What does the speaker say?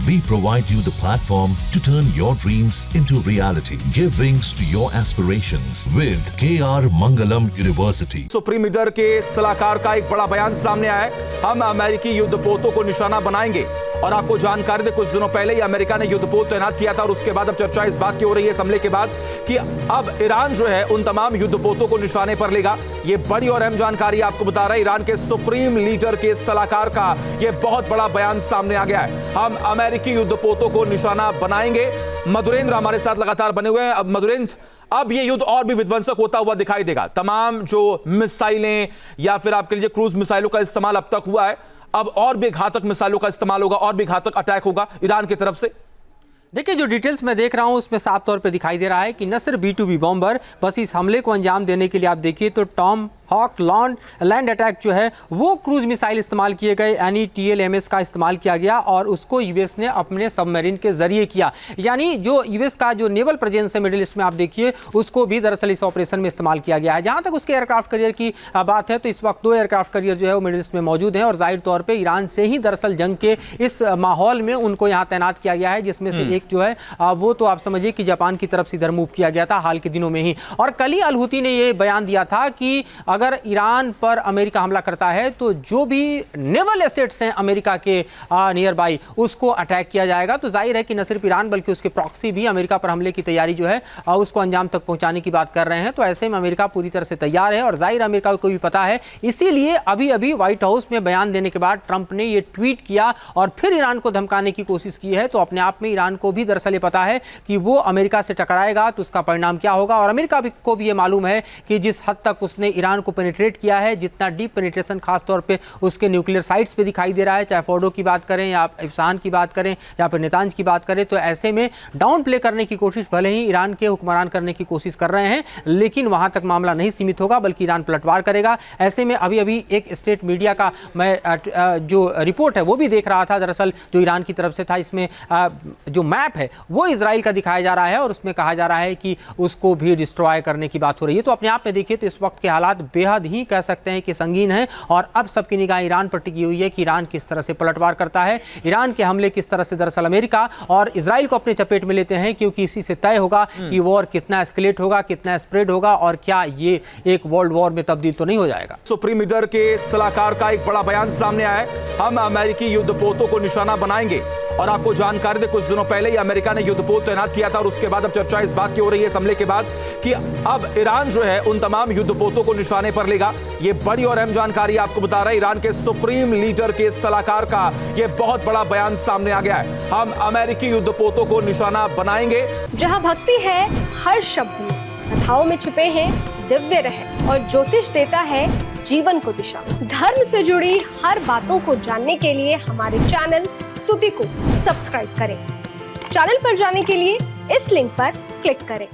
We provide you the platform to turn your dreams into reality. Give wings to your aspirations with KR Mangalam University. Supreme leader के सलाहकार का एक बड़ा बयान सामने आया है। हम अमेरिकी युद्धपोतों को निशाना बनाएंगे। और आपको जानकारी दे, कुछ दिनों पहले ही अमेरिका ने युद्धपोत तैनात किया था और उसके बाद अब चर्चा इस बात की हो रही है इस हमले के बाद कि अब ईरान जो है उन तमाम युद्धपोतों को निशाने पर लेगा। ये बड़ी और अहम जानकारी आपको बता रहा है, ईरान के सुप्रीम लीडर के सलाहकार का ये बहुत बड़ा बयान सामने आ गया है। हम अमेरिकी युद्धपोतों को निशाना बनाएंगे। मधुरेंद्र हमारे साथ लगातार बने हुए हैं। अब मधुरेंद्र, अब ये युद्ध और भी विध्वंसक होता हुआ दिखाई देगा। तमाम जो मिसाइलें या फिर आपके लिए क्रूज मिसाइलों का इस्तेमाल अब तक हुआ है, अब और भी घातक मिसाइलों का इस्तेमाल होगा, और भी घातक अटैक होगा ईरान की तरफ से। देखिए, जो डिटेल्स मैं देख रहा हूं उसमें साफ तौर पे दिखाई दे रहा है कि न सिर्फ B-2B बॉम्बर, बस इस हमले को अंजाम देने के लिए आप देखिए तो टॉम हॉक लैंड अटैक जो है वो क्रूज मिसाइल इस्तेमाल किए गए, यानी TLMS का इस्तेमाल किया गया और उसको यूएस ने अपने सबमरीन के जरिए किया। यानी जो यूएस का जो नेवल प्रेजेंस है मिडिल ईस्ट में आप देखिए उसको भी दरअसल इस ऑपरेशन में इस्तेमाल किया गया है। जहां तक उसके एयरक्राफ्ट करियर की बात है तो इस वक्त 2 एयरक्राफ्ट करियर जो है वो मिडिल ईस्ट में मौजूद हैं और जाहिर तौर पर ईरान से ही दरअसल जंग के इस माहौल में उनको यहाँ तैनात किया गया है, जिसमें से एक जो है वो तो आप समझिए कि जापान की तरफ से इधर मूव किया गया था हाल के दिनों में ही। और कल ही अल हूती ने यह बयान दिया था कि अगर ईरान पर अमेरिका हमला करता है तो जो भी नेवल एसेट्स हैं अमेरिका के नियर बाई उसको अटैक किया जाएगा। तो जाहिर है कि न सिर्फ ईरान बल्कि उसके प्रॉक्सी भी अमेरिका पर हमले की तैयारी जो है उसको अंजाम तक पहुंचाने की बात कर रहे हैं। तो ऐसे में अमेरिका पूरी तरह से तैयार है और जाहिर अमेरिका को भी पता है। इसीलिए अभी अभी व्हाइट हाउस में बयान देने के बाद ट्रंप ने यह ट्वीट किया और फिर ईरान को धमकाने की कोशिश की है। तो अपने आप में ईरान को भी दरअसल ये पता है कि वो अमेरिका से टकराएगा तो उसका परिणाम क्या होगा। और अमेरिका को भी ये मालूम है कि जिस हद तक उसने ईरान को पेनिट्रेट किया है, जितना डीप पेनिट्रेशन खास तौर पे उसके न्यूक्लियर साइट्स पे दिखाई दे रहा है, चाहे फोर्डो की बात करें या इफ्सान की बात करें या फिर नेतांज की बात करें, तो ऐसे में डाउन प्ले करने की कोशिश भले ही ईरान के हुक्मरान करने की कोशिश कर रहे हैं, लेकिन वहां तक मामला नहीं सीमित होगा बल्कि ईरान पलटवार करेगा। ऐसे में अभी अभी एक स्टेट मीडिया का मैं जो रिपोर्ट है वो भी देख रहा था, दरअसल जो ईरान की तरफ से था, इसमें जो मैप है वो इजराइल का दिखाया जा रहा है और उसमें कहा जा रहा है कि उसको भी डिस्ट्रॉय करने की बात हो रही है। तो अपने आप में देखिए तो इस वक्त के हालात बेहद ही कह सकते हैं कि संगीन है और अब सबकी निगाह ईरान पर टिकी हुई है कि ईरान किस तरह से पलटवार करता है, ईरान के हमले किस तरह से दरअसल अमेरिका और इजराइल को अपने चपेट में लेते हैं, क्योंकि इसी से तय होगा कि वॉर कितना एस्केलेट होगा, कितना स्प्रेड होगा और क्या ये एक वर्ल्ड वॉर में तब्दील तो नहीं हो जाएगा। सुप्रीम लीडर के सलाहकार का एक बड़ा बयान सामने आया है। हम अमेरिकी युद्धपोतों को निशाना बनाएंगे। और आपको जानकारी दे, कुछ दिनों पहले ही अमेरिका ने युद्धपोत तैनात किया था और उसके बाद अब चर्चा इस बात की हो रही है इस हमले के बाद कि अब ईरान जो है उन तमाम युद्धपोतों को निशाने पर लेगा। ये बड़ी और अहम जानकारी आपको बता रहा है, ईरान के सुप्रीम लीडर के सलाहकार का ये बहुत बड़ा बयान सामने आ गया है। हम अमेरिकी युद्धपोतों को निशाना बनाएंगे। जहां भक्ति है हर शब्द में, कथाओं में छुपे हैं दिव्य रहस्य और ज्योतिष देता है जीवन को दिशा। धर्म से जुड़ी हर बातों को जानने के लिए हमारे चैनल स्तुति को सब्सक्राइब करें। चैनल पर जाने के लिए इस लिंक पर क्लिक करें।